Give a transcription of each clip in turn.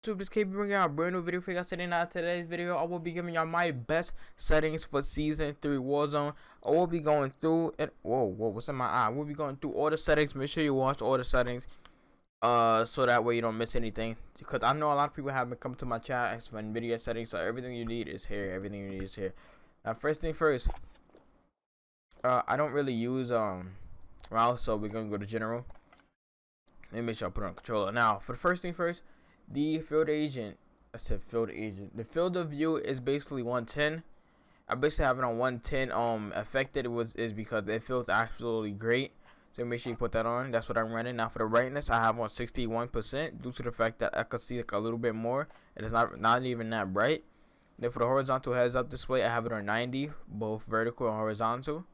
YouTube, this KB bringing out a brand new video for you guys today. Now, today's video, I will be giving y'all my best settings for Season 3 Warzone. I will be going through and whoa, what's in my eye? We'll be going through all the settings. Make sure you watch all the settings, so that way you don't miss anything. Because I know a lot of people have been coming to my chat asking for NVIDIA settings, so everything you need is here. Everything you need is here. Now, first thing first, I don't really use mouse, so we're gonna go to general. Let me make sure I put it on controller. Now, for the first thing first. The field agent, the field of view is basically 110. I basically have it on 110. Affected is because it feels absolutely great. So make sure you put that on. That's what I'm running. Now for the brightness, I have on 61% due to the fact that I can see like a little bit more. It is not even that bright. Then for the horizontal heads up display, I have it on 90, both vertical and horizontal.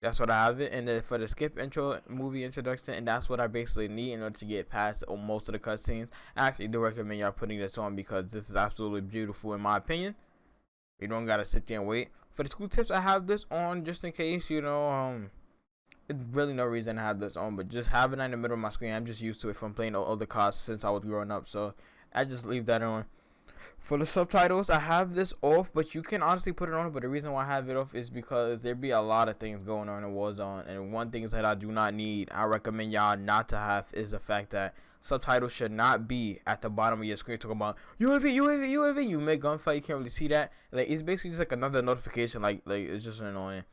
That's what I have it. And then for the skip intro movie introduction, and that's what I basically need in order to get past most of the cutscenes. I actually do recommend y'all putting this on because this is absolutely beautiful in my opinion. You don't gotta sit there and wait. For the school tips, I have this on just in case, you know, it's really no reason to have this on, but just having it in the middle of my screen, I'm just used to it from playing other CODs since I was growing up, so I just leave that on. For the subtitles, I have this off, but you can honestly put it on. But the reason why I have it off is because there be a lot of things going on in Warzone, and one thing that I do not need, I recommend y'all not to have, is the fact that subtitles should not be at the bottom of your screen talking about UAV, UAV, UAV. You make gunfight, you can't really see that. Like, it's basically just like another notification. Like it's just annoying.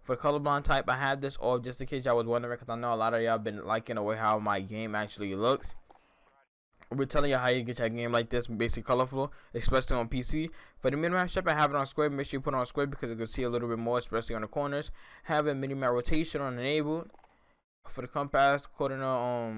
For colorblind type, I have this off just in case y'all was wondering, because I know a lot of y'all been liking the way how my game actually looks. We're telling you how you get your game like this, basically colorful, especially on PC. For the minimap shape, I have it on square. Make sure you put it on square because you can see a little bit more, especially on the corners. Have a minimap rotation on enabled. For the compass, cardinal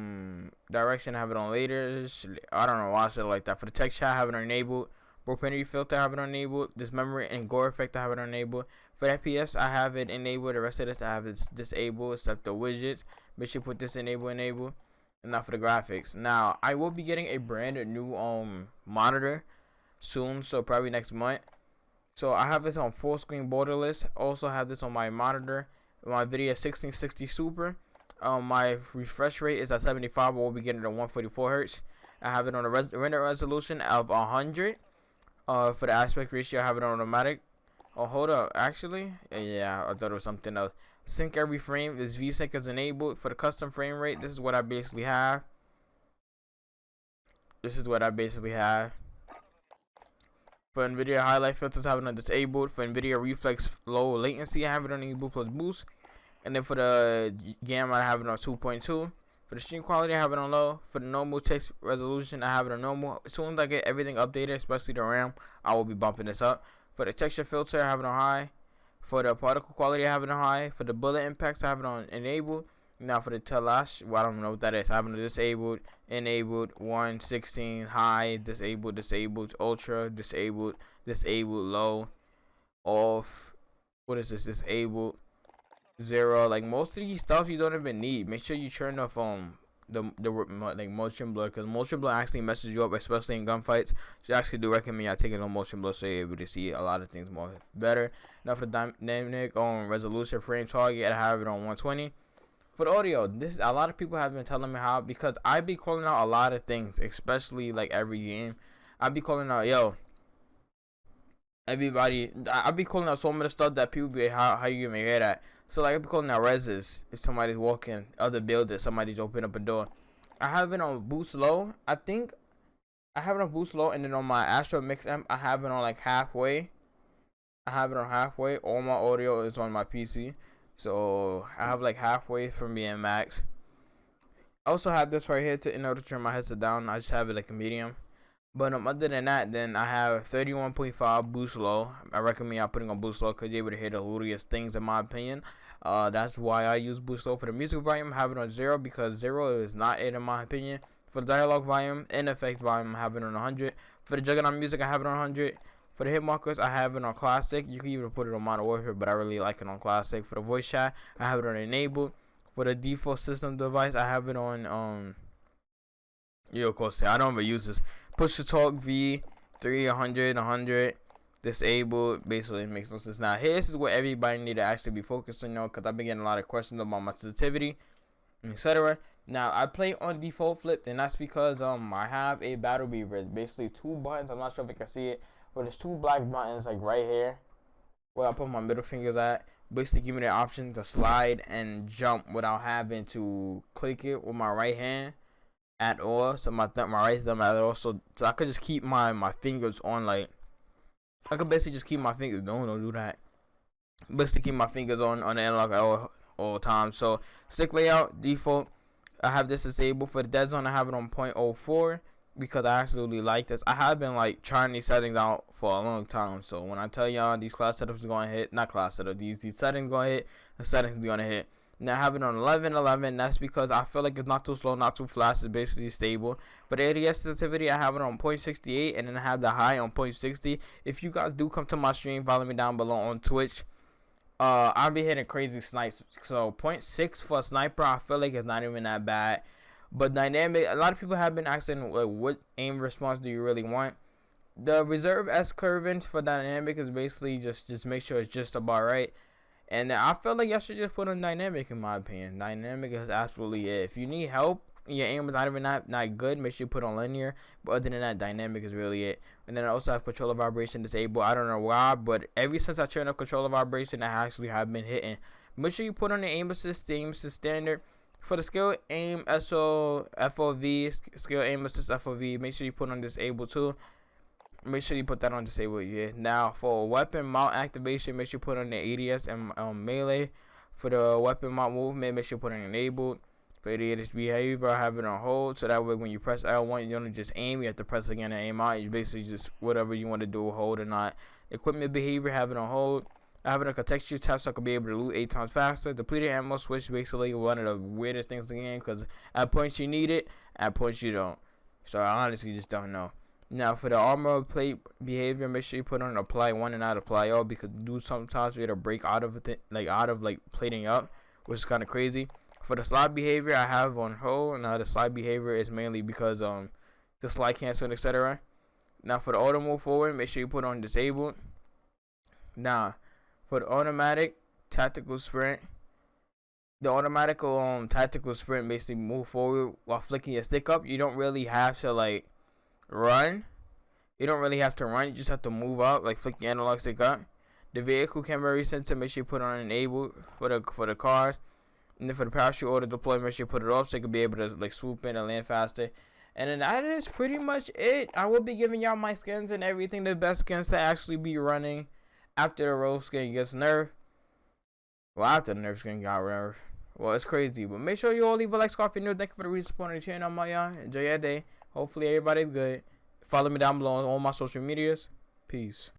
direction, I have it on later. I don't know why I said it like that. For the texture, I have it on enabled. Propensity filter, I have it on enabled. This memory and gore effect, I have it on enabled. For FPS, I have it enabled. The rest of this, I have it disabled, except the widgets. Make sure you put this enable. And now for the graphics. Now I will be getting a brand new monitor soon, so probably next month. So I have this on full screen borderless. Also have this on my monitor. My video is 1660 super. My refresh rate is at 75. I will be getting it at 144 hertz. I have it on a render resolution of 100. For the aspect ratio, I have it on automatic. Oh, hold up, actually, yeah, I thought it was something else. Sync every frame. This VSync is enabled. For the custom frame rate, this is what I basically have. For NVIDIA highlight filters, I have it on disabled. For NVIDIA reflex low latency, I have it on enabled plus boost. And then for the gamma, I have it on 2.2. For the stream quality, I have it on low. For the normal text resolution, I have it on normal. As soon as I get everything updated, especially the RAM, I will be bumping this up. For the texture filter, I have it on high. For the particle quality, I have it on high. For the bullet impacts, I have it on enabled. Now for the telash, well, I don't know what that is. I have it on disabled, enabled, 116, high, disabled, ultra, disabled, low, off. What is this? Disabled, 0. Like most of these stuff you don't even need. Make sure you turn off the like motion blur, because motion blur actually messes you up, especially in gunfights. So I actually do recommend y'all taking on motion blur so you're able to see a lot of things more better. Now for the dynamic resolution frame target, I have it on 120. For the audio, this a lot of people have been telling me how, because I be calling out a lot of things, especially like every game. I be calling out, yo, everybody. I be calling out so many stuff that people be how you may hear that. So like I be calling out reses if somebody's walking, other buildings, somebody's opening up a door. I have it on boost low. I think I have it on boost low, and then on my Astro Mix amp, I have it on like halfway. All my audio is on my PC, so I have like halfway from being max. I also have this right here in order to turn my headset down. I just have it like a medium. But other than that, then I have 31.5 boost low. I recommend y'all putting on boost low because you're able to hear the loudest things in my opinion. That's why I use boost low. For the music volume, I have it on 0 because 0 is not it in my opinion. For the dialogue volume and effect volume, I have it on 100. For the Juggernaut music, I have it on 100. For the hit markers, I have it on classic. You can even put it on Modern Warfare, but I really like it on classic. For the voice chat, I have it on enabled. For the default system device, I have it on of course, I don't ever use this. Push to talk V 100 disabled. Basically, it makes no sense. Now, this is what everybody need to actually be focusing on, because I've been getting a lot of questions about my sensitivity, etc. Now I play on default flipped, and that's because I have a battle beaver. It's basically 2 buttons. I'm not sure if you can see it, but there's 2 black buttons like right here where I put my middle fingers at. Basically give me the option to slide and jump without having to click it with my right hand at all. So my right thumb at all. So I could just keep my fingers on, like I could basically just keep my fingers. Don't do that. Basically keep my fingers on the analog at all times. So stick layout default. I have this disabled. For the dead zone I have it on 0.04 because I absolutely like this. I have been like trying these settings out for a long time. So when I tell y'all these class setups are going to hit, not class setups, these settings going to hit, the settings are going to hit. Now I have it on 1111. That's because I feel like it's not too slow, not too fast. It's basically stable. But ADS sensitivity, I have it on 0.68, and then I have the high on 0.60. If you guys do come to my stream, follow me down below on Twitch. I'll be hitting crazy snipes. So 0.6 for a sniper, I feel like it's not even that bad. But dynamic, a lot of people have been asking, like, what aim response do you really want? The reserve S curving for dynamic is basically just make sure it's just about right. And I feel like y'all should just put on dynamic, in my opinion. Dynamic is absolutely it. If you need help, your aim is not even not good, make sure you put on linear. But other than that, dynamic is really it. And then I also have controller vibration disabled. I don't know why, but ever since I turned up controller vibration, I actually have been hitting. Make sure you put on the aim assist standard. For the skill aim FOV, skill aim assist FOV, make sure you put on disable too. Make sure you put that on disable. Yeah. Now for weapon mount activation, make sure you put on the ADS and melee. For the weapon mount movement, make sure you put on enabled. For the ADS behavior, I have it on hold, so that way when you press L1, you don't just aim. You have to press again and aim out. You basically just whatever you want to do, hold or not. Equipment behavior, have it on hold. I have it on contextual tap so I can be able to loot 8 times faster. Depleted ammo switch, basically one of the weirdest things in the game because at points you need it, at points you don't. So I honestly just don't know. Now for the armor plate behavior, make sure you put on apply one and not apply all, because dude sometimes we had to break out of it, like plating up, which is kind of crazy. For the slide behavior, I have on hold. Now the slide behavior is mainly because the slide cancel, etc. Now for the auto move forward, make sure you put on disabled. Now for the automatic tactical sprint, the automatic tactical sprint basically move forward while flicking your stick up. You don't really have to like run. You don't really have to run. You just have to move up, like flick your analog stick up. The vehicle camera sensor, make sure you put on enable for the cars. And then for the parachute auto deploy, make sure you put it off so you can be able to like swoop in and land faster. And then that is pretty much it. I will be giving y'all my skins and everything, the best skins to actually be running after the rogue skin gets nerfed. Well, after the nerf skin got nerfed. Well, it's crazy. But make sure you all leave a like, subscribe if you're new. Thank you for the resupporting the channel, my y'all. Enjoy your day. Hopefully everybody's good. Follow me down below on all my social medias. Peace.